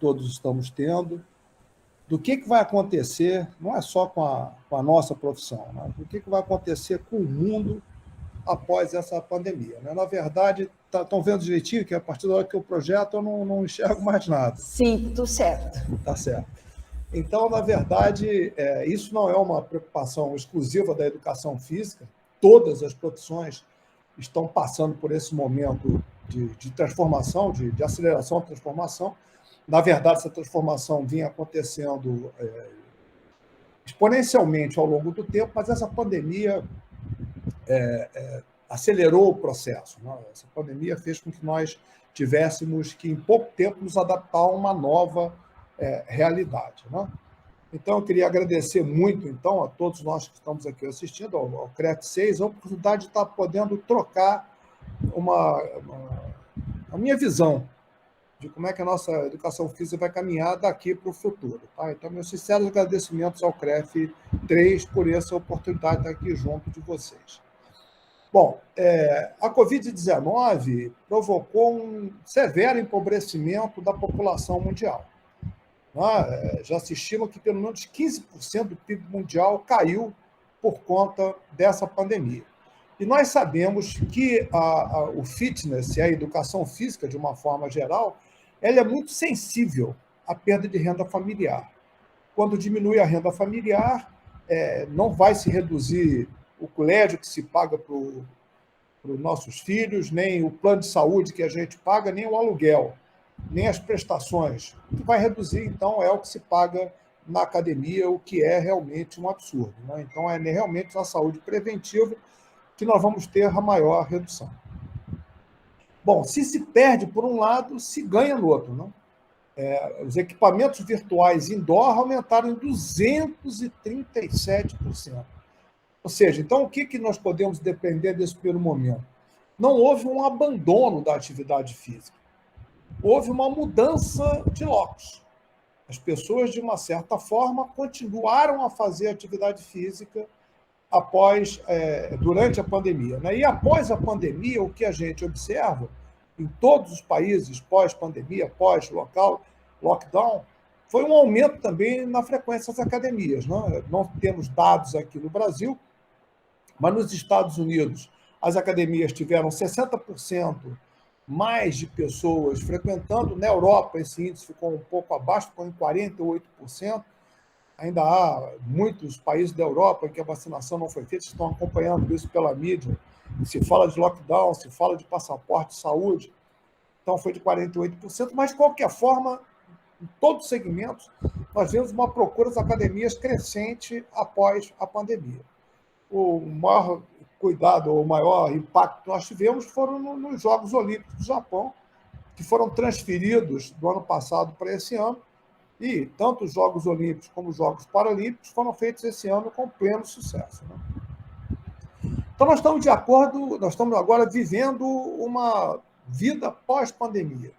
todos estamos tendo, do que vai acontecer, não é só com a nossa profissão, né? Do que vai acontecer com o mundo após essa pandemia, né? Na verdade, estão vendo direitinho que a partir da hora que eu projeto eu não enxergo mais nada. Sim, tudo certo. Tá certo. Então, na verdade, isso não é uma preocupação exclusiva da educação física. Todas as profissões estão passando por esse momento de transformação, de aceleração da transformação. Na verdade, essa transformação vinha acontecendo exponencialmente ao longo do tempo, mas essa pandemia acelerou o processo, né? Essa pandemia fez com que nós tivéssemos que, em pouco tempo, nos adaptar a uma nova realidade, né? Então, eu queria agradecer muito, então, a todos nós que estamos aqui assistindo, ao CREF 6, a oportunidade de estar podendo trocar a minha visão de como é que a nossa educação física vai caminhar daqui para o futuro. Tá? Então, meus sinceros agradecimentos ao CREF 3 por essa oportunidade de estar aqui junto de vocês. Bom, a Covid-19 provocou um severo empobrecimento da população mundial. Já se estima que pelo menos 15% do PIB mundial caiu por conta dessa pandemia. E nós sabemos que o fitness e a educação física, de uma forma geral, ela é muito sensível à perda de renda familiar. Quando diminui a renda familiar, não vai se reduzir o colégio que se paga para os nossos filhos, nem o plano de saúde que a gente paga, nem o aluguel, nem as prestações. O que vai reduzir, então, é o que se paga na academia, o que é realmente um absurdo, né? Então, é realmente na saúde preventiva que nós vamos ter a maior redução. Bom, se perde por um lado, se ganha no outro, não? Os equipamentos virtuais indoor aumentaram em 237%. Ou seja, então, o que nós podemos depender desse primeiro momento? Não houve um abandono da atividade física. Houve uma mudança de locus. As pessoas, de uma certa forma, continuaram a fazer atividade física durante a pandemia, né? E após a pandemia, o que a gente observa em todos os países pós-pandemia, pós-lockdown, foi um aumento também na frequência das academias, né? Não temos dados aqui no Brasil, mas nos Estados Unidos as academias tiveram 60% mais de pessoas frequentando. Na Europa, esse índice ficou um pouco abaixo, ficou em 48%. Ainda há muitos países da Europa em que a vacinação não foi feita, estão acompanhando isso pela mídia. Se fala de lockdown, se fala de passaporte de saúde. Então, foi de 48%, mas, de qualquer forma, em todos os segmentos, nós vemos uma procura das academias crescente após a pandemia. O maior cuidado, o maior impacto que nós tivemos foram nos Jogos Olímpicos do Japão, que foram transferidos do ano passado para esse ano, e tanto os Jogos Olímpicos como os Jogos Paralímpicos foram feitos esse ano com pleno sucesso, né? Então, nós estamos agora vivendo uma vida pós-pandemia,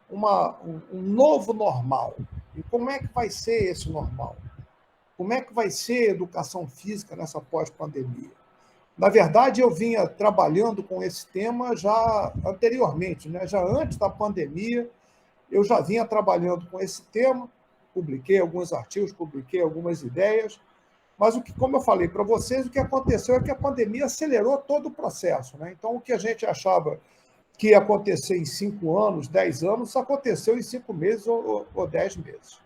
um novo normal. E como é que vai ser esse normal? Como é que vai ser a educação física nessa pós-pandemia? Na verdade, eu vinha trabalhando com esse tema já anteriormente, né? Já antes da pandemia, eu já vinha trabalhando com esse tema, publiquei alguns artigos, publiquei algumas ideias, mas como eu falei para vocês, o que aconteceu é que a pandemia acelerou todo o processo, né? Então, o que a gente achava que ia acontecer em 5 anos, 10 anos, aconteceu em 5 meses ou 10 meses.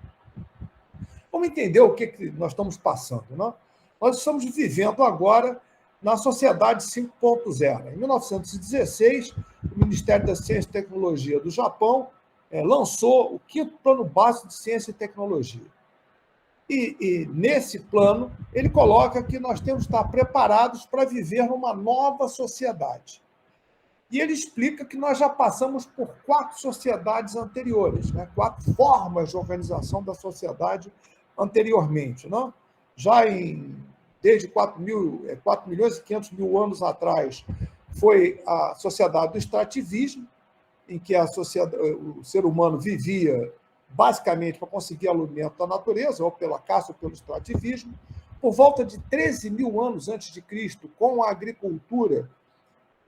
Vamos entender o que nós estamos passando, né? Nós estamos vivendo agora na sociedade 5.0. Em 1916, o Ministério da Ciência e Tecnologia do Japão lançou o 5º Plano Básico de Ciência e Tecnologia. E nesse plano, ele coloca que nós temos que estar preparados para viver numa nova sociedade. E ele explica que nós já passamos por 4 sociedades anteriores, né? 4 formas de organização da sociedade anteriormente, né? Desde 4 milhões e 500 mil anos atrás, foi a sociedade do extrativismo, em que o ser humano vivia basicamente para conseguir alimento da natureza, ou pela caça ou pelo extrativismo. Por volta de 13 mil anos antes de Cristo, com a agricultura,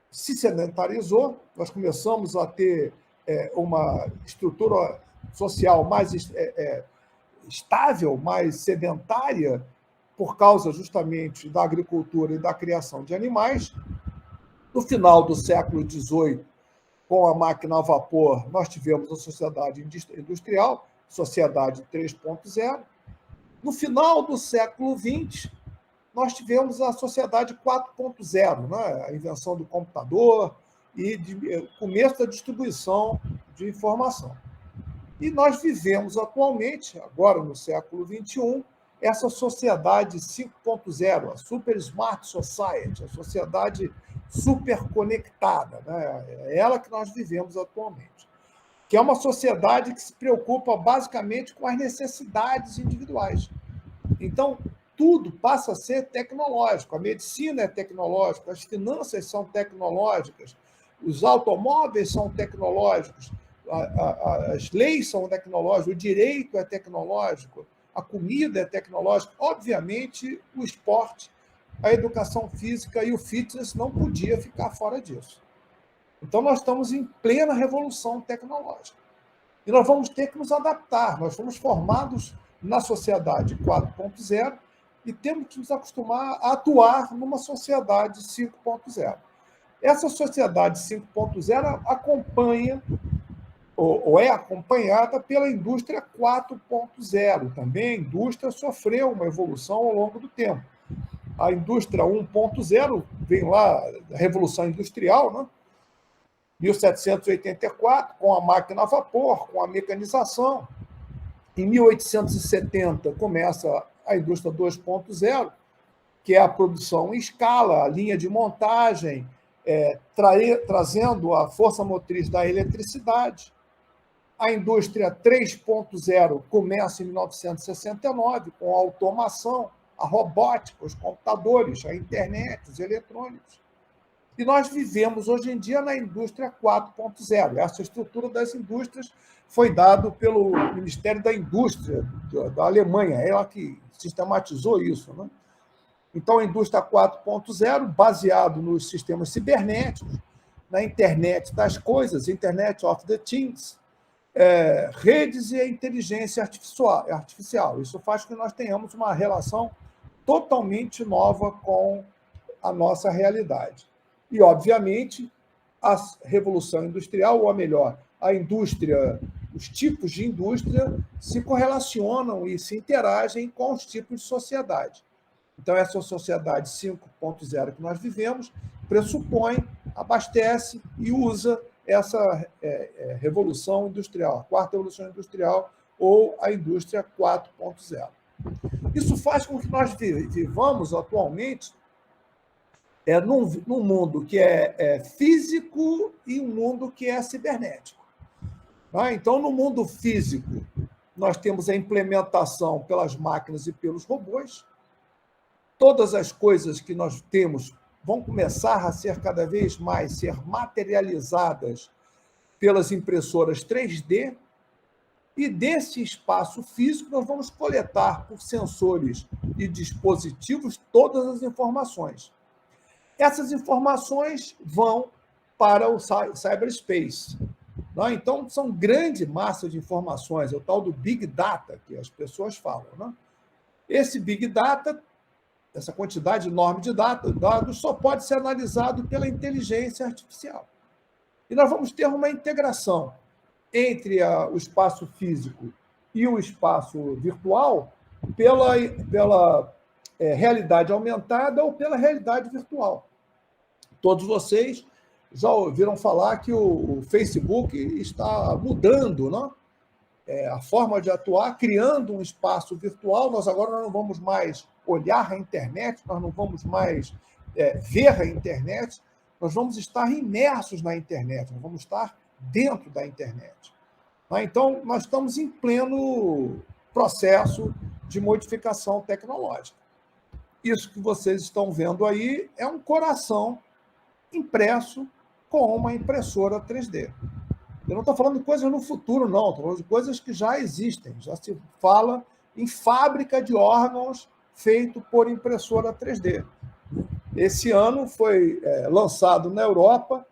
se sedentarizou, nós começamos a ter uma estrutura social mais estável, mais sedentária, por causa justamente da agricultura e da criação de animais. No final do século XVIII, com a máquina a vapor, nós tivemos a sociedade industrial, sociedade 3.0. No final do século XX, nós tivemos a sociedade 4.0, né? A invenção do computador e o começo da distribuição de informação. E nós vivemos atualmente, agora no século XXI, essa sociedade 5.0, a Super Smart Society, a sociedade super conectada, né? É ela que nós vivemos atualmente, que é uma sociedade que se preocupa basicamente com as necessidades individuais. Então, tudo passa a ser tecnológico, a medicina é tecnológica, as finanças são tecnológicas, os automóveis são tecnológicos, as leis são tecnológicas, o direito é tecnológico, a comida é tecnológica, obviamente o esporte, a educação física e o fitness não podia ficar fora disso. Então, nós estamos em plena revolução tecnológica. E nós vamos ter que nos adaptar. Nós fomos formados na sociedade 4.0 e temos que nos acostumar a atuar numa sociedade 5.0. Essa sociedade 5.0 acompanha, ou é acompanhada pela indústria 4.0. Também a indústria sofreu uma evolução ao longo do tempo. A indústria 1.0 vem lá da Revolução Industrial, né? 1784, com a máquina a vapor, com a mecanização. Em 1870 começa a indústria 2.0, que é a produção em escala, a linha de montagem, trazendo a força motriz da eletricidade. A indústria 3.0 começa em 1969, com a automação, a robótica, os computadores, a internet, os eletrônicos. E nós vivemos hoje em dia na indústria 4.0. Essa estrutura das indústrias foi dada pelo Ministério da Indústria da Alemanha, ela que sistematizou isso, né? Então, a indústria 4.0, baseado nos sistemas cibernéticos, na internet das coisas, Internet of the Things, redes e a inteligência artificial. Isso faz com que nós tenhamos uma relação totalmente nova com a nossa realidade. E, obviamente, a revolução industrial, ou melhor, a indústria, os tipos de indústria se correlacionam e se interagem com os tipos de sociedade. Então, essa sociedade 5.0 que nós vivemos pressupõe, abastece e usa essa revolução industrial, a quarta revolução industrial ou a indústria 4.0. Isso faz com que nós vivamos atualmente num mundo que é físico e um mundo que é cibernético. Então, no mundo físico, nós temos a implementação pelas máquinas e pelos robôs. Todas as coisas que nós temos vão começar a ser cada vez mais materializadas pelas impressoras 3D, e desse espaço físico nós vamos coletar por sensores e dispositivos todas as informações. Essas informações vão para o cyberspace. Então, são grande massa de informações, é o tal do Big Data, que as pessoas falam. Esse Big Data, essa quantidade enorme de dados, só pode ser analisado pela inteligência artificial. E nós vamos ter uma integração entre o espaço físico e o espaço virtual pela realidade aumentada ou pela realidade virtual. Todos vocês já ouviram falar que o Facebook está mudando, a forma de atuar, criando um espaço virtual. Nós agora não vamos mais olhar a internet, nós não vamos mais ver a internet, nós vamos estar imersos na internet, nós vamos estar dentro da internet. Então, nós estamos em pleno processo de modificação tecnológica. Isso que vocês estão vendo aí é um coração impresso com uma impressora 3D. Eu não estou falando de coisas no futuro, não. Estou falando de coisas que já existem. Já se fala em fábrica de órgãos feito por impressora 3D. Esse ano foi lançado na Europa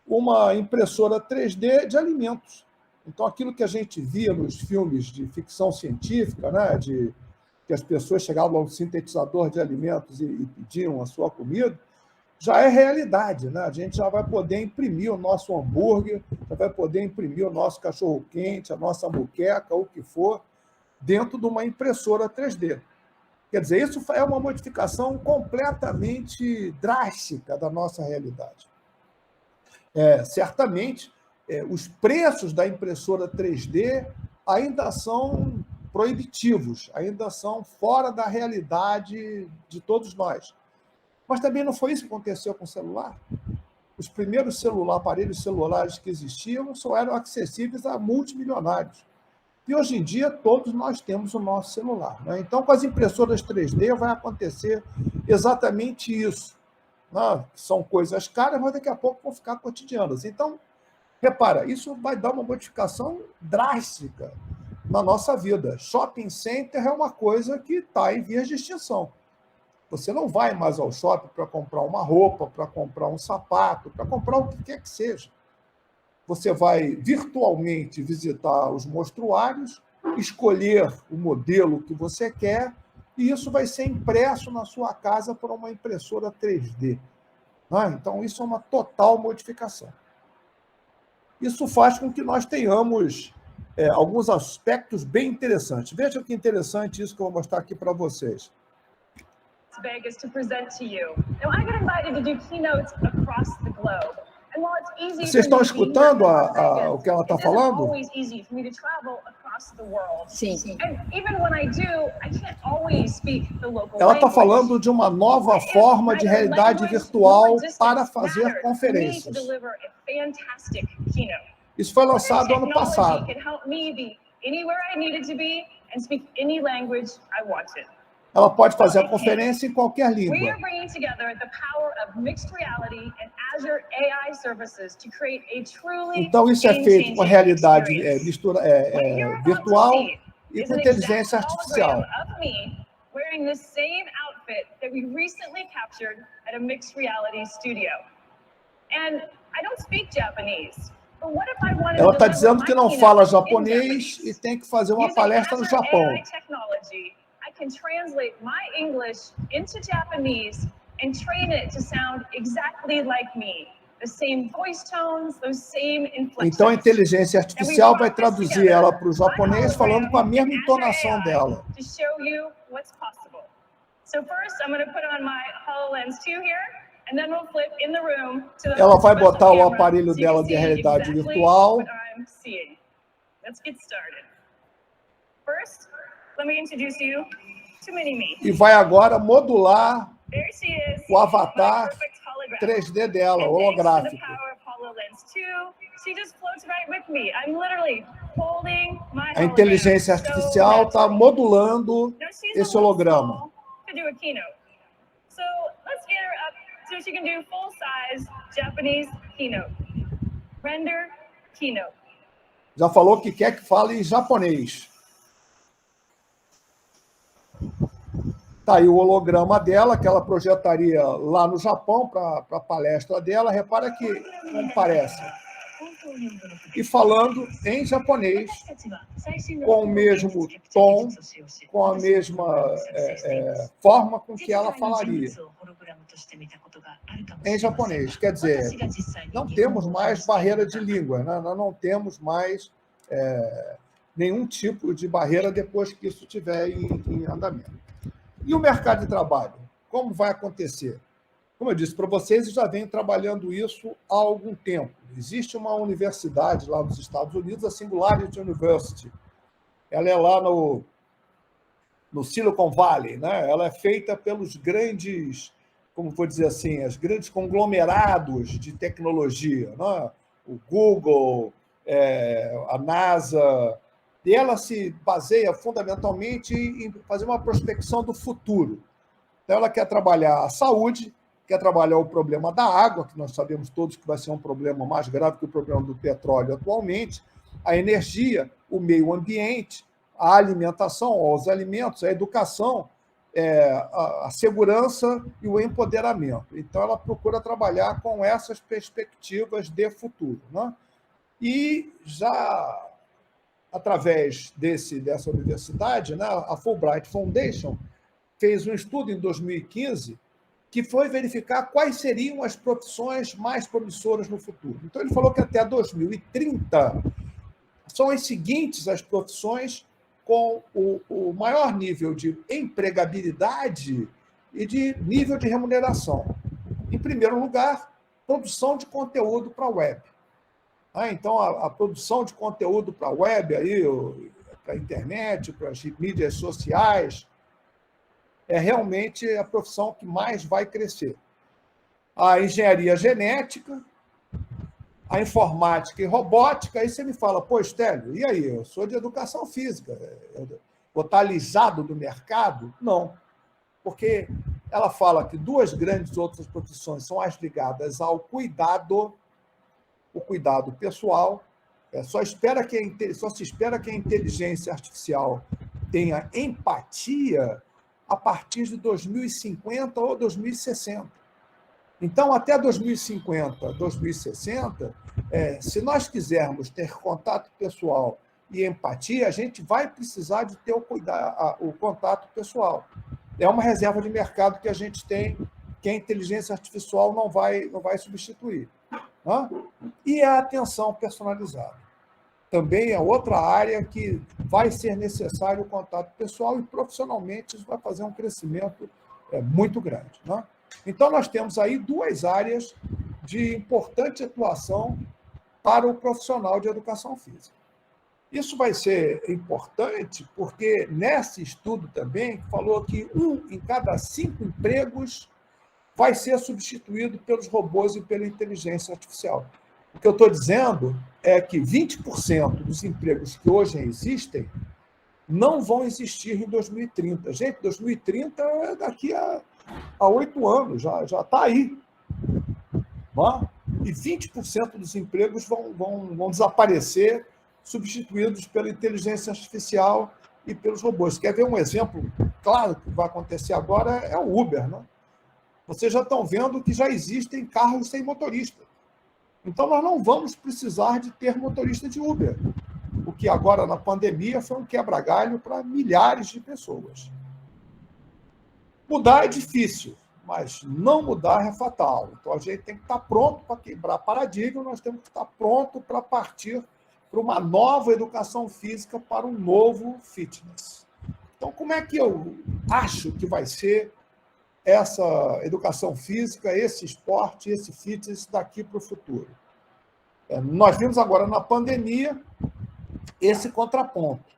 uma impressora 3D de alimentos. Então, aquilo que a gente via nos filmes de ficção científica, né, que as pessoas chegavam a um sintetizador de alimentos e pediam a sua comida, já é realidade, né? A gente já vai poder imprimir o nosso hambúrguer, já vai poder imprimir o nosso cachorro-quente, a nossa moqueca, o que for, dentro de uma impressora 3D. Quer dizer, isso é uma modificação completamente drástica da nossa realidade. Certamente, os preços da impressora 3D ainda são proibitivos, ainda são fora da realidade de todos nós. Mas também não foi isso que aconteceu com o celular. Os primeiros aparelhos celulares que existiam só eram acessíveis a multimilionários. E hoje em dia todos nós temos o nosso celular, né? Então, com as impressoras 3D vai acontecer exatamente isso, né? São coisas caras, mas daqui a pouco vão ficar cotidianas. Então, repara, isso vai dar uma modificação drástica na nossa vida. Shopping center é uma coisa que está em vias de extinção. Você não vai mais ao shopping para comprar uma roupa, para comprar um sapato, para comprar o que quer que seja. Você vai virtualmente visitar os mostruários, escolher o modelo que você quer, e isso vai ser impresso na sua casa por uma impressora 3D. Então, isso é uma total modificação. Isso faz com que nós tenhamos alguns aspectos bem interessantes. Veja que interessante isso que eu vou mostrar aqui para vocês. Vegas to present to you. Now, I got invited to do keynotes across the globe. And while it's easy Vocês estão escutando o que ela está falando? Sim. Ela está falando de uma nova forma de realidade virtual para fazer conferências. Isso foi lançado ano passado. Ela pode fazer a conferência em qualquer língua. Então, isso é feito com realidade virtual e com inteligência artificial. Ela está dizendo que não fala japonês e tem que fazer uma palestra no Japão. I can translate my English into Japanese and train it to sound exactly like me. The same voice tones, those same inflections. Então a inteligência artificial vai traduzir ela para o japonês falando com a mesma entonação dela. To show you what's possible. So first I'm going to put on my HoloLens 2 here and then we'll flip in the room to the Ela vai botar o aparelho dela de realidade virtual. Let's get started. First, let me introduce you to Mini-Me. E vai agora modular o avatar 3D dela, holográfico. A inteligência artificial está modulando esse holograma. Já falou que quer que fale em japonês. Está aí o holograma dela, que ela projetaria lá no Japão para a palestra dela. Repara que como parece. E falando em japonês, com o mesmo tom, com a mesma forma com que ela falaria. Em japonês. Quer dizer, não temos mais barreira de língua, né? Nós não temos mais nenhum tipo de barreira depois que isso estiver em andamento. E o mercado de trabalho? Como vai acontecer? Como eu disse para vocês, eu já venho trabalhando isso há algum tempo. Existe uma universidade lá nos Estados Unidos, a Singularity University. Ela é lá no Silicon Valley, né? Ela é feita pelos grandes, como vou dizer assim, os grandes conglomerados de tecnologia, né? O Google, a NASA. E ela se baseia fundamentalmente em fazer uma prospecção do futuro. Então, ela quer trabalhar a saúde, quer trabalhar o problema da água, que nós sabemos todos que vai ser um problema mais grave que o problema do petróleo atualmente, a energia, o meio ambiente, a alimentação, os alimentos, a educação, a segurança e o empoderamento. Então, ela procura trabalhar com essas perspectivas de futuro, né? E já através dessa universidade, né, a Fulbright Foundation fez um estudo em 2015 que foi verificar quais seriam as profissões mais promissoras no futuro. Então, ele falou que até 2030 são as seguintes as profissões com o maior nível de empregabilidade e de nível de remuneração. Em primeiro lugar, produção de conteúdo para a web. Então, a produção de conteúdo para a web, para a internet, para as mídias sociais, é realmente a profissão que mais vai crescer. A engenharia genética, a informática e robótica, aí você me fala, pô, Estélio, e aí? Eu sou de educação física, eu vou estar alisado do mercado? Não, porque ela fala que duas grandes outras profissões são as ligadas ao cuidado, o cuidado pessoal. Só se espera que a inteligência artificial tenha empatia a partir de 2050 ou 2060. Então, até 2050, 2060, se nós quisermos ter contato pessoal e empatia, a gente vai precisar de ter o contato pessoal. É uma reserva de mercado que a gente tem, que a inteligência artificial não vai substituir. E a atenção personalizada. Também é outra área que vai ser necessário o contato pessoal e profissionalmente isso vai fazer um crescimento muito grande. Então, nós temos aí duas áreas de importante atuação para o profissional de educação física. Isso vai ser importante porque, nesse estudo também, falou que 1 em cada 5 empregos vai ser substituído pelos robôs e pela inteligência artificial. O que eu estou dizendo é que 20% dos empregos que hoje existem não vão existir em 2030. Gente, 2030 é daqui a 8 anos, já está aí. E 20% dos empregos vão desaparecer, substituídos pela inteligência artificial e pelos robôs. Quer ver um exemplo claro que vai acontecer agora? É o Uber. Vocês já estão vendo que já existem carros sem motorista. Então, nós não vamos precisar de ter motorista de Uber, o que agora, na pandemia, foi um quebra-galho para milhares de pessoas. Mudar é difícil, mas não mudar é fatal. Então, a gente tem que estar pronto para quebrar paradigma, nós temos que estar pronto para partir para uma nova educação física, para um novo fitness. Então, como é que eu acho que vai ser essa educação física, esse esporte, esse fitness daqui para o futuro? Nós vimos agora na pandemia esse contraponto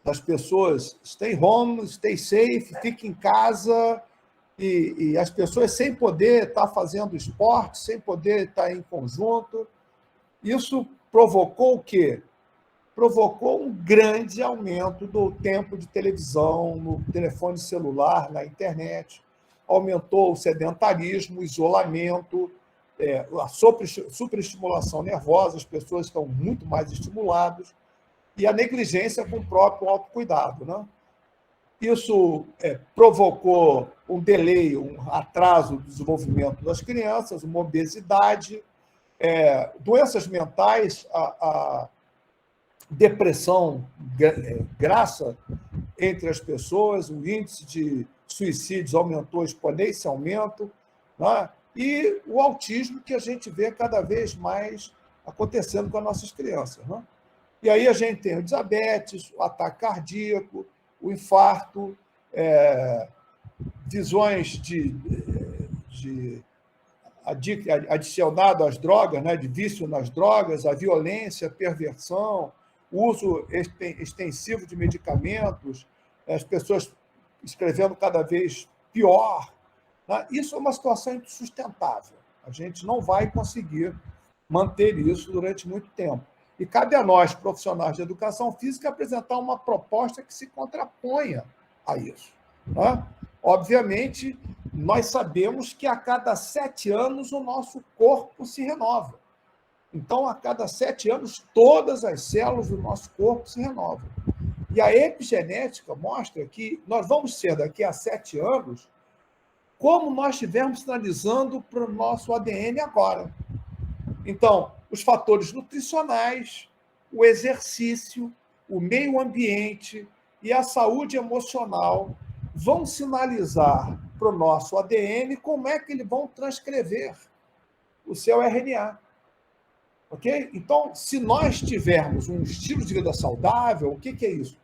das pessoas stay home, stay safe, fique em casa, e as pessoas sem poder estar fazendo esporte, sem poder estar em conjunto. Isso provocou o quê? Provocou um grande aumento do tempo de televisão, no telefone celular, na internet. Aumentou o sedentarismo, o isolamento, a superestimulação nervosa, as pessoas estão muito mais estimuladas, e a negligência com o próprio autocuidado. Isso provocou um delay, um atraso do desenvolvimento das crianças, uma obesidade, doenças mentais, a depressão graça entre as pessoas, o índice de suicídios aumentou exponencialmente, e o autismo que a gente vê cada vez mais acontecendo com as nossas crianças. E aí a gente tem o diabetes, o ataque cardíaco, o infarto, visões adicionado às drogas, de vício nas drogas, a violência, a perversão, o uso extensivo de medicamentos, as pessoas escrevendo cada vez pior. Isso é uma situação insustentável. A gente não vai conseguir manter isso durante muito tempo. E cabe a nós, profissionais de educação física, apresentar uma proposta que se contraponha a isso. Obviamente, nós sabemos que a cada 7 anos o nosso corpo se renova. Então, a cada 7 anos, todas as células do nosso corpo se renovam. E a epigenética mostra que nós vamos ser, daqui a 7 anos, como nós estivermos sinalizando para o nosso ADN agora. Então, os fatores nutricionais, o exercício, o meio ambiente e a saúde emocional vão sinalizar para o nosso ADN como é que eles vão transcrever o seu RNA. Ok? Então, se nós tivermos um estilo de vida saudável, o que é isso?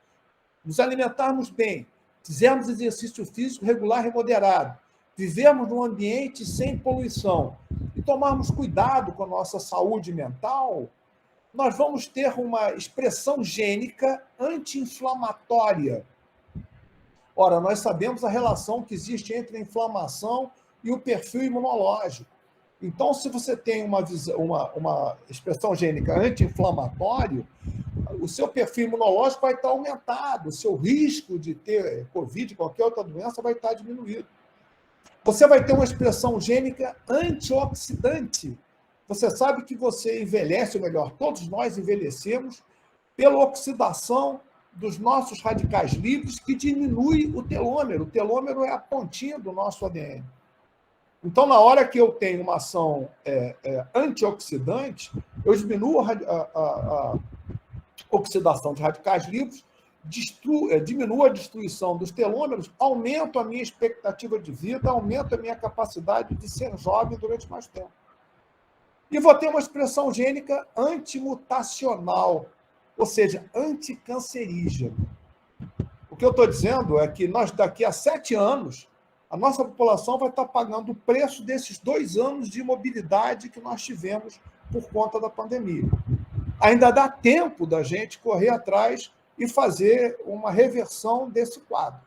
Nos alimentarmos bem, fizermos exercício físico regular e moderado, vivermos num ambiente sem poluição e tomarmos cuidado com a nossa saúde mental, nós vamos ter uma expressão gênica anti-inflamatória. Ora, nós sabemos a relação que existe entre a inflamação e o perfil imunológico. Então, se você tem uma expressão gênica anti-inflamatório, o seu perfil imunológico vai estar aumentado, o seu risco de ter Covid, qualquer outra doença, vai estar diminuído. Você vai ter uma expressão gênica antioxidante. Você sabe que você envelhece, ou melhor, todos nós envelhecemos pela oxidação dos nossos radicais livres, que diminui o telômero. O telômero é a pontinha do nosso ADN. Então, na hora que eu tenho uma ação antioxidante, eu diminuo a oxidação de radicais livres, diminuo a destruição dos telômeros, aumento a minha expectativa de vida, aumento a minha capacidade de ser jovem durante mais tempo. E vou ter uma expressão gênica antimutacional, ou seja, anticancerígena. O que eu estou dizendo é que nós, daqui a 7 anos, a nossa população vai estar pagando o preço desses 2 anos de imobilidade que nós tivemos por conta da pandemia. Ainda dá tempo da gente correr atrás e fazer uma reversão desse quadro.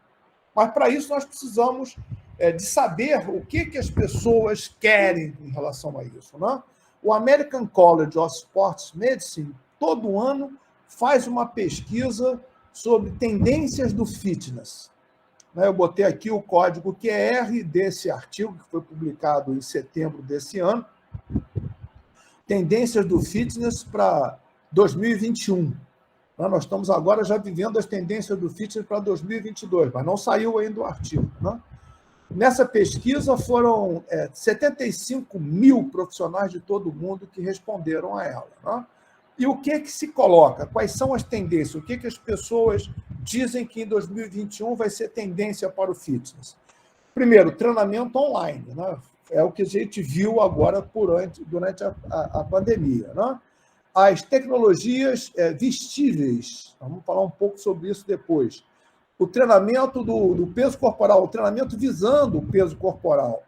Mas, para isso, nós precisamos de saber o que as pessoas querem em relação a isso. Né? O American College of Sports Medicine, todo ano, faz uma pesquisa sobre tendências do fitness. Eu botei aqui o código QR desse artigo, que foi publicado em setembro desse ano. Tendências do fitness para 2021. Nós estamos agora já vivendo as tendências do fitness para 2022, mas não saiu ainda o artigo. Nessa pesquisa foram 75 mil profissionais de todo o mundo que responderam a ela. E o que se coloca? Quais são as tendências? O que as pessoas dizem que em 2021 vai ser tendência para o fitness? Primeiro, treinamento online. É o que a gente viu agora durante a pandemia. As tecnologias vestíveis, vamos falar um pouco sobre isso depois. O treinamento do peso corporal, o treinamento visando o peso corporal.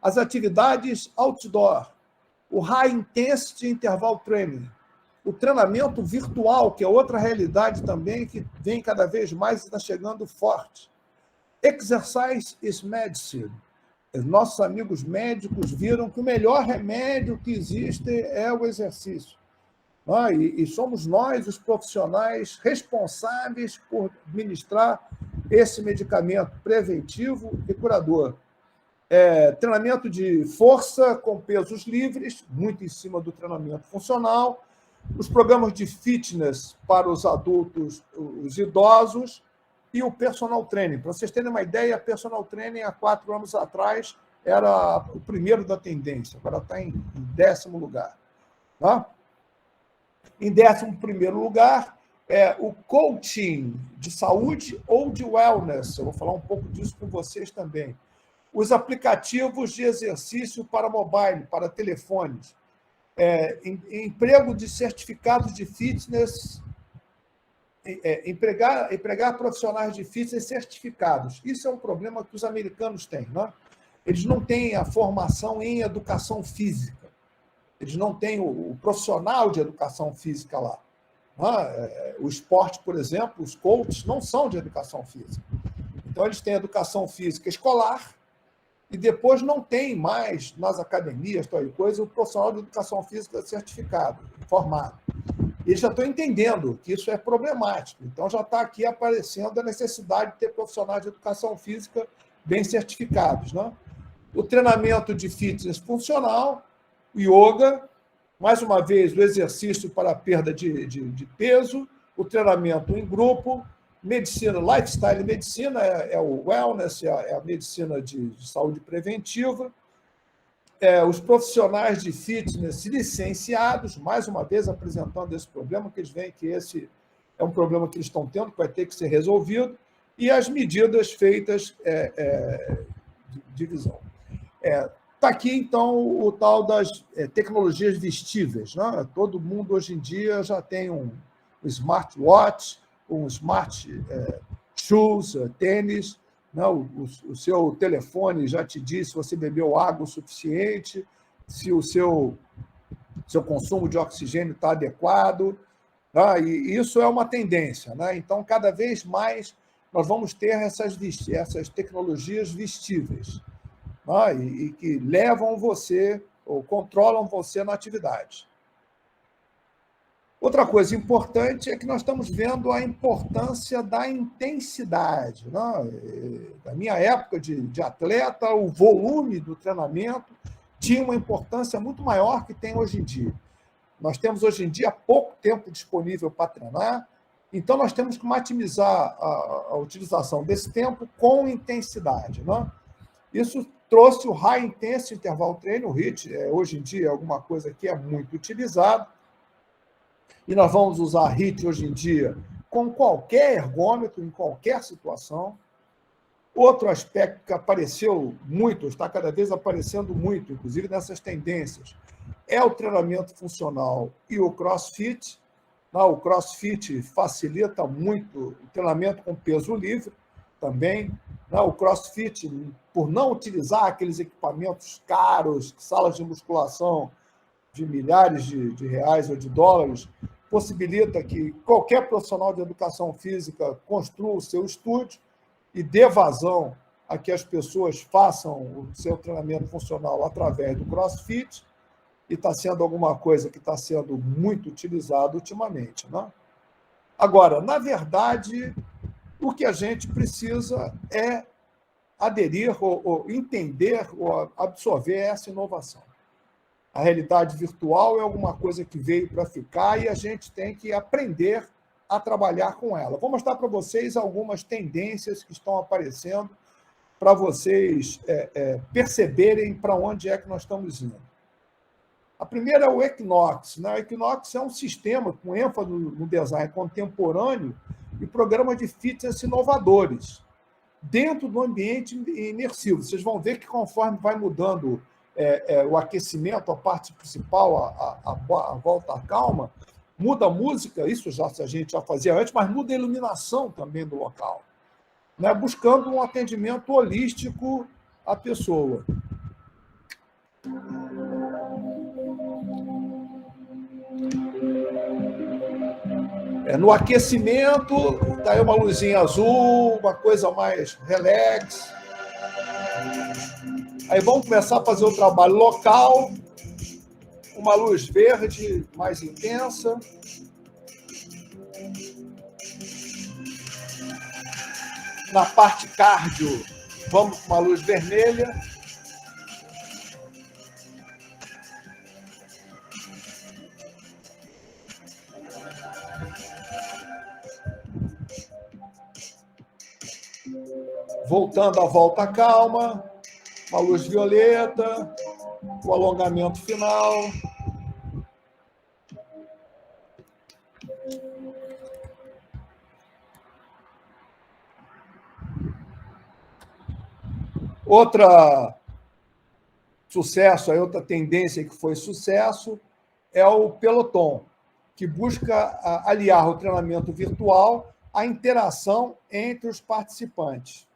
As atividades outdoor, o high intensity interval training, o treinamento virtual, que é outra realidade também que vem cada vez mais e está chegando forte. Exercise is medicine. Nossos amigos médicos viram que o melhor remédio que existe é o exercício. E somos nós, os profissionais, responsáveis por administrar esse medicamento preventivo e curador. Treinamento de força com pesos livres, muito em cima do treinamento funcional, os programas de fitness para os adultos, os idosos, e o personal training. Para vocês terem uma ideia, personal training, há 4 anos atrás, era o primeiro da tendência, agora está em 10º lugar. Em 11º lugar, o coaching de saúde ou de wellness. Eu vou falar um pouco disso com vocês também. Os aplicativos de exercício para mobile, para telefones. Emprego de certificados de fitness, empregar profissionais de fitness certificados. Isso é um problema que os americanos têm. Eles não têm a formação em educação física. Eles não têm o profissional de educação física lá. O esporte, por exemplo, os coaches não são de educação física. Então, eles têm educação física escolar e depois não tem mais nas academias, o profissional de educação física certificado, formado. Eles já estão entendendo que isso é problemático. Então, já está aqui aparecendo a necessidade de ter profissionais de educação física bem certificados. O treinamento de fitness funcional, yoga, mais uma vez, o exercício para a perda de peso, o treinamento em grupo, medicina, lifestyle medicina, é o wellness, é a medicina de saúde preventiva, os profissionais de fitness licenciados, mais uma vez apresentando esse problema, que eles veem que esse é um problema que eles estão tendo, que vai ter que ser resolvido, e as medidas feitas de visão. Está aqui, então, o tal das tecnologias vestíveis. Né? Todo mundo, hoje em dia, já tem um smartwatch, um smart shoes, tênis, né? O seu telefone já te diz se você bebeu água o suficiente, se o seu consumo de oxigênio está adequado. Né? E isso é uma tendência. Né? Então, cada vez mais, nós vamos ter essas tecnologias vestíveis, né? E que levam você, ou controlam você na atividade. Outra coisa importante é que nós estamos vendo a importância da intensidade. Né? Na minha época de atleta, o volume do treinamento tinha uma importância muito maior que tem hoje em dia. Nós temos hoje em dia pouco tempo disponível para treinar, então nós temos que maximizar a utilização desse tempo com intensidade. Né? Isso trouxe o High Intensity Interval Training, o HIIT, hoje em dia é alguma coisa que é muito utilizado, e nós vamos usar HIIT hoje em dia com qualquer ergômetro, em qualquer situação. Outro aspecto que apareceu muito, está cada vez aparecendo muito, inclusive nessas tendências, é o treinamento funcional e o CrossFit. O CrossFit facilita muito o treinamento com peso livre também. O CrossFit, por não utilizar aqueles equipamentos caros, salas de musculação de milhares de reais ou de dólares, possibilita que qualquer profissional de educação física construa o seu estúdio e dê vazão a que as pessoas façam o seu treinamento funcional através do CrossFit, e está sendo alguma coisa que está sendo muito utilizado ultimamente. Né? Agora, na verdade, o que a gente precisa é aderir ou entender ou absorver essa inovação. A realidade virtual é alguma coisa que veio para ficar e a gente tem que aprender a trabalhar com ela. Vou mostrar para vocês algumas tendências que estão aparecendo para vocês perceberem para onde é que nós estamos indo. A primeira é o Equinox. Né? O Equinox é um sistema com ênfase no design contemporâneo e programa de fitness inovadores dentro do ambiente imersivo. Vocês vão ver que conforme vai mudando o aquecimento, a parte principal, a volta à calma, muda a música, isso a gente já fazia antes, mas muda a iluminação também do local, né? Buscando um atendimento holístico à pessoa. No aquecimento, está aí uma luzinha azul, uma coisa mais relax. Aí vamos começar a fazer o trabalho local, uma luz verde mais intensa. Na parte cardio, vamos com uma luz vermelha. Voltando à volta calma, uma luz violeta, o alongamento final. Outra sucesso, outra tendência que foi sucesso é o Peloton, que busca aliar o treinamento virtual à interação entre os participantes.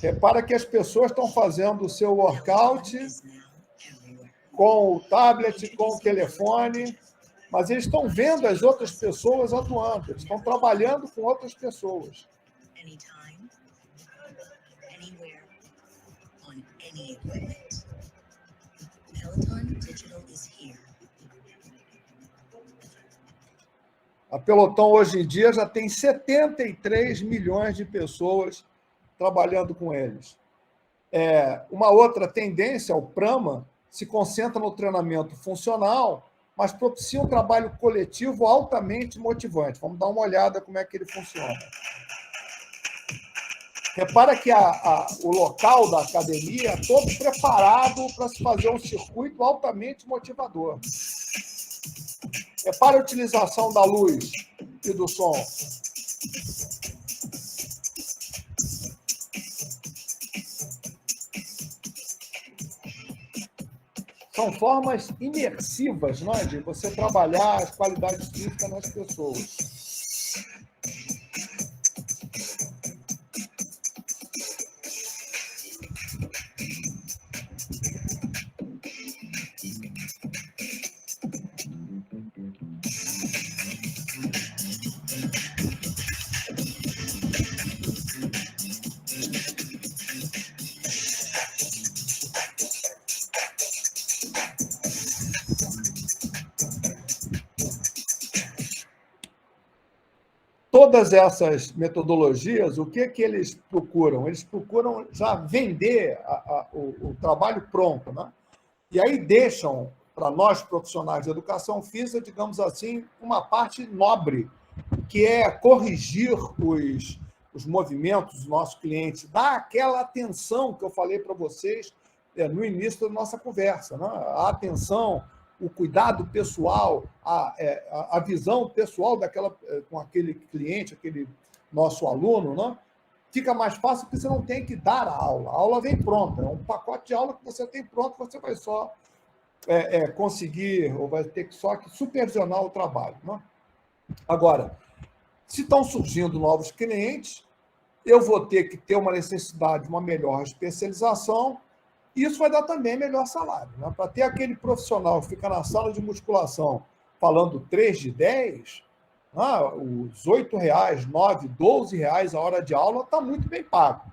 Repara que as pessoas estão fazendo o seu workout com o tablet, com o telefone, mas eles estão vendo as outras pessoas atuando, eles estão trabalhando com outras pessoas. A Peloton, hoje em dia, já tem 73 milhões de pessoas trabalhando com eles. Uma outra tendência, o Prama, se concentra no treinamento funcional, mas propicia um trabalho coletivo altamente motivante. Vamos dar uma olhada como é que ele funciona. Repara que o local da academia é todo preparado para se fazer um circuito altamente motivador. Repara a utilização da luz e do som. São formas imersivas, não é, de você trabalhar as qualidades físicas nas pessoas. Todas essas metodologias, o que eles procuram? Eles procuram já vender o trabalho pronto, né? E aí deixam, para nós profissionais de educação física, digamos assim, uma parte nobre, que é corrigir os movimentos do nosso cliente, dar aquela atenção que eu falei para vocês no início da nossa conversa, né? A atenção, o cuidado pessoal, a visão pessoal com aquele cliente, aquele nosso aluno, né? Fica mais fácil porque você não tem que dar a aula. A aula vem pronta, é um pacote de aula que você tem pronto, você vai só conseguir, ou vai ter só que supervisionar o trabalho, né? Agora, se estão surgindo novos clientes, eu vou ter que ter uma necessidade de uma melhor especialização. Isso vai dar também melhor salário, né? Para ter aquele profissional que fica na sala de musculação falando 3 de 10, os R$8, R$9, R$12 a hora de aula está muito bem pago.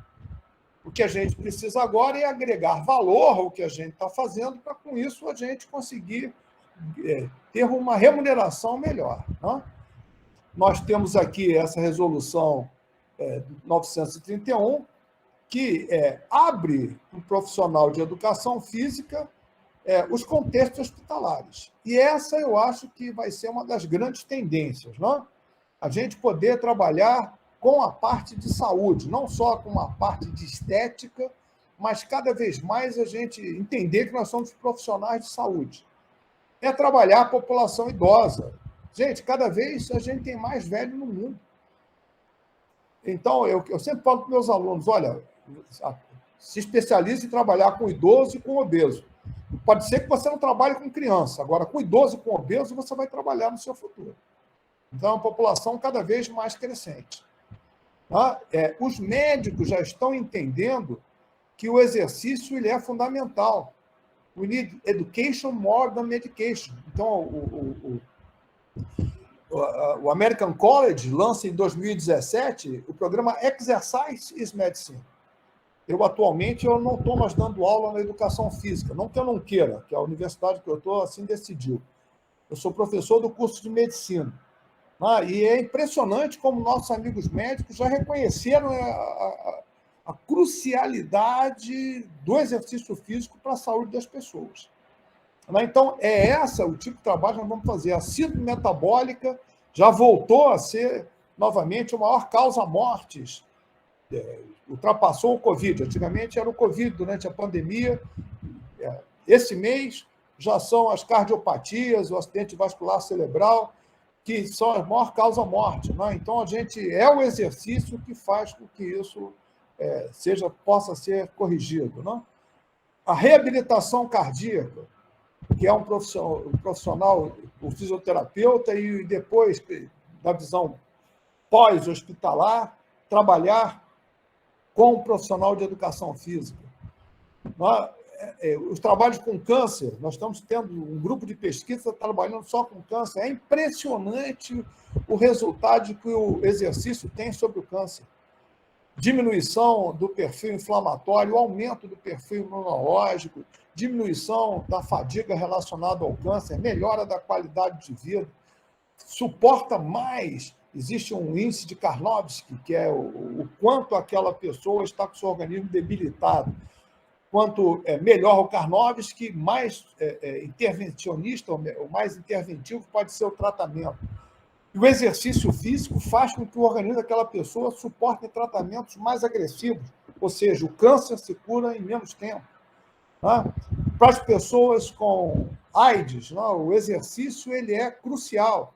O que a gente precisa agora é agregar valor ao que a gente está fazendo para, com isso, a gente conseguir ter uma remuneração melhor, né? Nós temos aqui essa resolução 931, que abre para o profissional de educação física os contextos hospitalares. E essa eu acho que vai ser uma das grandes tendências, não? A gente poder trabalhar com a parte de saúde, não só com a parte de estética, mas cada vez mais a gente entender que nós somos profissionais de saúde. É trabalhar a população idosa. Gente, cada vez a gente tem mais velho no mundo. Então, eu sempre falo para meus alunos, olha, se especialize em trabalhar com idoso e com obeso. Pode ser que você não trabalhe com criança, agora com idoso e com obeso você vai trabalhar no seu futuro. Então, é uma população cada vez mais crescente. Tá? Os médicos já estão entendendo que o exercício ele é fundamental. We need education more than medication. Então, o American College lança em 2017 o programa Exercise is Medicine. Atualmente, eu não estou mais dando aula na educação física, não que eu não queira, que a universidade que eu estou assim decidiu. Eu sou professor do curso de medicina. E é impressionante como nossos amigos médicos já reconheceram a crucialidade do exercício físico para a saúde das pessoas. Então, o tipo de trabalho que nós vamos fazer. A síndrome metabólica já voltou a ser, novamente, a maior causa mortes. Ultrapassou o Covid. Antigamente era o Covid durante a pandemia. Esse mês já são as cardiopatias, o acidente vascular cerebral, que são a maior causa-morte. Então, o exercício que faz com que isso possa ser corrigido. A reabilitação cardíaca, que é um profissional, o fisioterapeuta, e depois, da visão pós-hospitalar, trabalhar com um profissional de educação física. Os trabalhos com câncer, nós estamos tendo um grupo de pesquisa trabalhando só com câncer. É impressionante o resultado que o exercício tem sobre o câncer. Diminuição do perfil inflamatório, aumento do perfil imunológico, diminuição da fadiga relacionada ao câncer, melhora da qualidade de vida, suporta mais. Existe um índice de Karnofsky, que é o quanto aquela pessoa está com o seu organismo debilitado. Quanto melhor o Karnofsky, mais intervencionista, ou mais interventivo pode ser o tratamento. E o exercício físico faz com que o organismo daquela pessoa suporte tratamentos mais agressivos, ou seja, o câncer se cura em menos tempo. Né? Para as pessoas com AIDS, né, o exercício ele é crucial.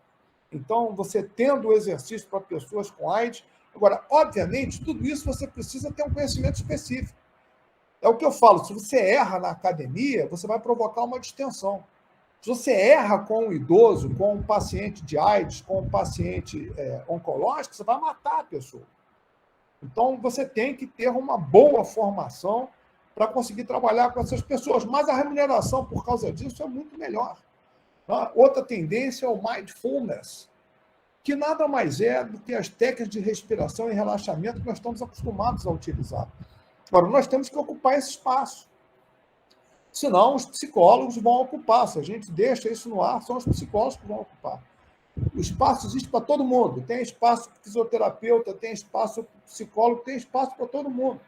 Então, você tendo o exercício para pessoas com AIDS... Agora, obviamente, tudo isso você precisa ter um conhecimento específico. É o que eu falo, se você erra na academia, você vai provocar uma distensão. Se você erra com um idoso, com um paciente de AIDS, com um paciente oncológico, você vai matar a pessoa. Então, você tem que ter uma boa formação para conseguir trabalhar com essas pessoas. Mas a remuneração, por causa disso, é muito melhor. Outra tendência é o mindfulness, que nada mais é do que as técnicas de respiração e relaxamento que nós estamos acostumados a utilizar. Agora, nós temos que ocupar esse espaço. Senão, os psicólogos vão ocupar. Se a gente deixa isso no ar, são os psicólogos que vão ocupar. O espaço existe para todo mundo. Tem espaço para fisioterapeuta, tem espaço para psicólogo, tem espaço para todo mundo.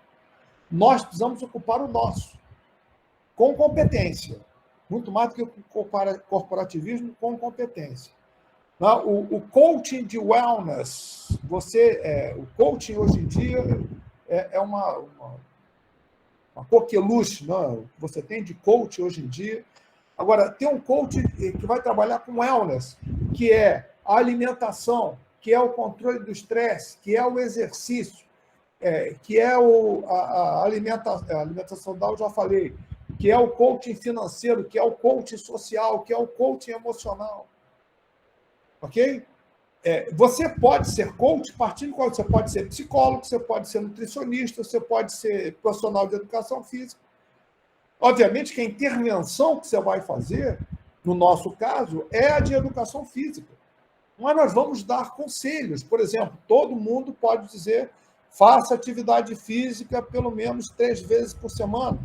Nós precisamos ocupar o nosso, com competência. Muito mais do que o corporativismo, com competência. O coaching de wellness, o coaching hoje em dia é uma coqueluche, que você tem de coach hoje em dia. Agora, tem um coach que vai trabalhar com wellness, que é a alimentação, que é o controle do estresse, que é o exercício, que é a alimentação saudável, já falei, que é o coaching financeiro, que é o coaching social, que é o coaching emocional. Ok? Você pode ser coach partindo de qual? Você pode ser psicólogo, você pode ser nutricionista, você pode ser profissional de educação física. Obviamente que a intervenção que você vai fazer, no nosso caso, é a de educação física. Mas nós vamos dar conselhos. Por exemplo, todo mundo pode dizer, faça atividade física pelo menos 3 vezes por semana.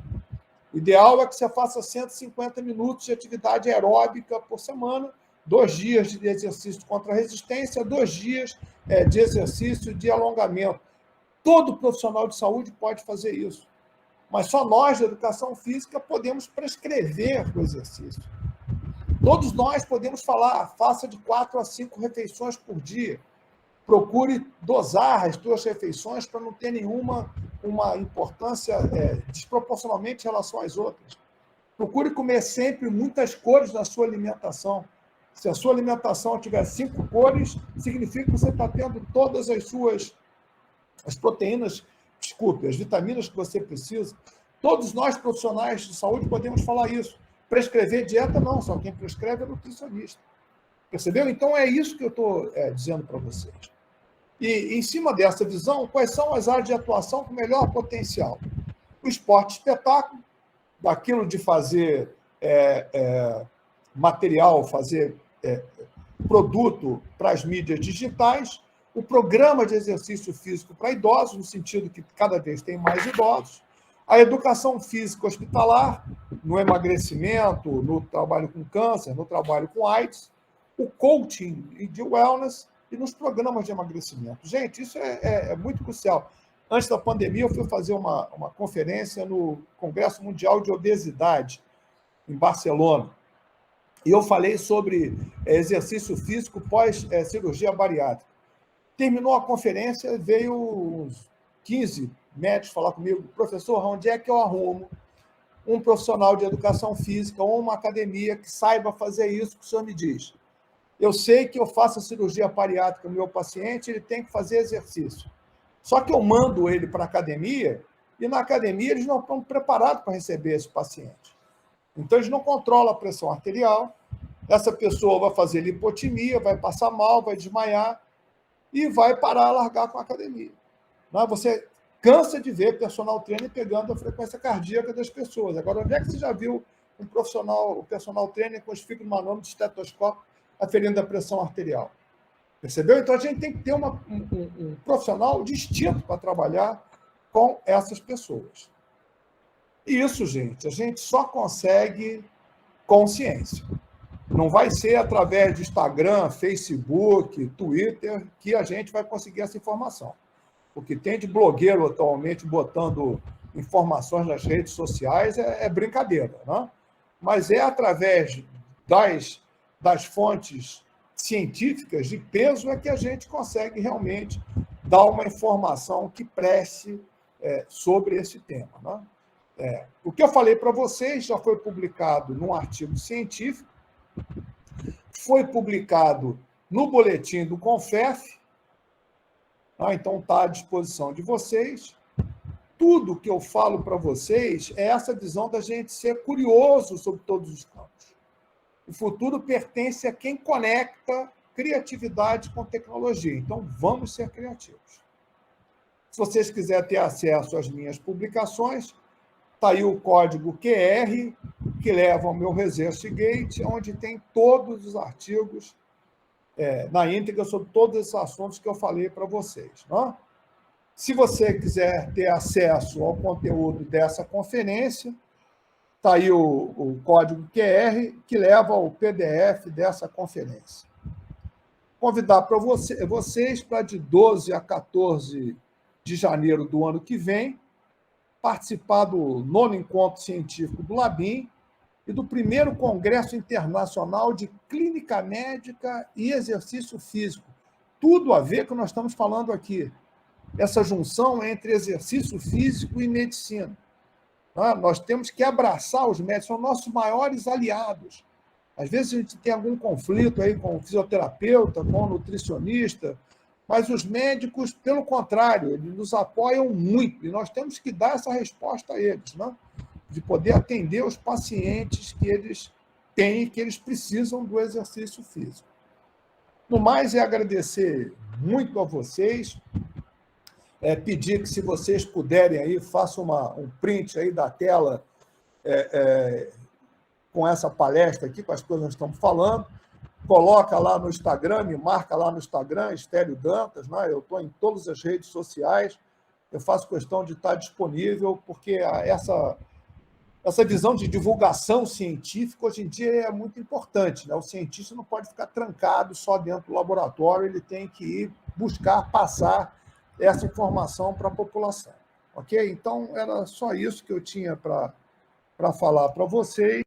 O ideal é que você faça 150 minutos de atividade aeróbica por semana, 2 dias de exercício contra a resistência, 2 dias de exercício de alongamento. Todo profissional de saúde pode fazer isso. Mas só nós, da educação física, podemos prescrever o exercício. Todos nós podemos falar, faça de 4 a 5 refeições por dia. Procure dosar as suas refeições para não ter nenhuma importância desproporcionalmente em relação às outras. Procure comer sempre muitas cores na sua alimentação. Se a sua alimentação tiver 5 cores, significa que você está tendo todas as proteínas, as vitaminas que você precisa. Todos nós, profissionais de saúde, podemos falar isso. Prescrever dieta, não, só quem prescreve é nutricionista. Percebeu? Então, é isso que eu estou dizendo para vocês. E, em cima dessa visão, quais são as áreas de atuação com melhor potencial? O esporte espetáculo, daquilo de fazer material, fazer produto para as mídias digitais, o programa de exercício físico para idosos, no sentido que cada vez tem mais idosos, a educação física hospitalar, no emagrecimento, no trabalho com câncer, no trabalho com AIDS, o coaching de wellness e nos programas de emagrecimento. Gente, isso é muito crucial. Antes da pandemia, eu fui fazer uma conferência no Congresso Mundial de Obesidade, em Barcelona. E eu falei sobre exercício físico pós-cirurgia bariátrica. Terminou a conferência, veio uns 15 médicos falar comigo, professor, onde é que eu arrumo um profissional de educação física ou uma academia que saiba fazer isso que o senhor me diz? Eu sei que eu faço a cirurgia bariátrica no meu paciente, ele tem que fazer exercício. Só que eu mando ele para a academia e na academia eles não estão preparados para receber esse paciente. Então, eles não controlam a pressão arterial, essa pessoa vai fazer lipotimia, vai passar mal, vai desmaiar e vai parar, largar com a academia. Você cansa de ver personal trainer pegando a frequência cardíaca das pessoas. Agora, onde é que você já viu o personal trainer com esfigmomanômetro de estetoscópio aferindo a pressão arterial? Percebeu? Então, a gente tem que ter um profissional distinto para trabalhar com essas pessoas. E isso, gente, a gente só consegue com ciência. Não vai ser através de Instagram, Facebook, Twitter que a gente vai conseguir essa informação. O que tem de blogueiro atualmente botando informações nas redes sociais é brincadeira, né? Mas é através das fontes científicas de peso é que a gente consegue realmente dar uma informação que preste sobre esse tema. Né? O que eu falei para vocês já foi publicado num artigo científico, foi publicado no boletim do CONFEF, então está à disposição de vocês. Tudo que eu falo para vocês é essa visão da gente ser curioso sobre todos os campos. O futuro pertence a quem conecta criatividade com tecnologia. Então, vamos ser criativos. Se vocês quiserem ter acesso às minhas publicações, está aí o código QR, que leva ao meu ResearchGate, onde tem todos os artigos na íntegra sobre todos esses assuntos que eu falei para vocês. Não? Se você quiser ter acesso ao conteúdo dessa conferência, está aí o código QR, que leva ao PDF dessa conferência. Convidar para vocês para de 12 a 14 de janeiro do ano que vem, participar do 9º Encontro Científico do LABIM e do 1º Congresso Internacional de Clínica Médica e Exercício Físico. Tudo a ver com o que nós estamos falando aqui. Essa junção entre exercício físico e medicina. Nós temos que abraçar os médicos, são nossos maiores aliados. Às vezes a gente tem algum conflito aí com o fisioterapeuta, com o nutricionista, mas os médicos, pelo contrário, eles nos apoiam muito, e nós temos que dar essa resposta a eles, né? De poder atender os pacientes que eles têm, que eles precisam do exercício físico. No mais, é agradecer muito a vocês, pedir que, se vocês puderem, aí, façam um print aí da tela com essa palestra aqui, com as coisas que nós estamos falando, coloca lá no Instagram, me marca lá no Instagram, Estélio Dantas, né? Eu estou em todas as redes sociais, eu faço questão de estar disponível, porque essa visão de divulgação científica, hoje em dia, é muito importante. Né? O cientista não pode ficar trancado só dentro do laboratório, ele tem que ir buscar passar essa informação para a população. Ok? Então, era só isso que eu tinha para falar para vocês.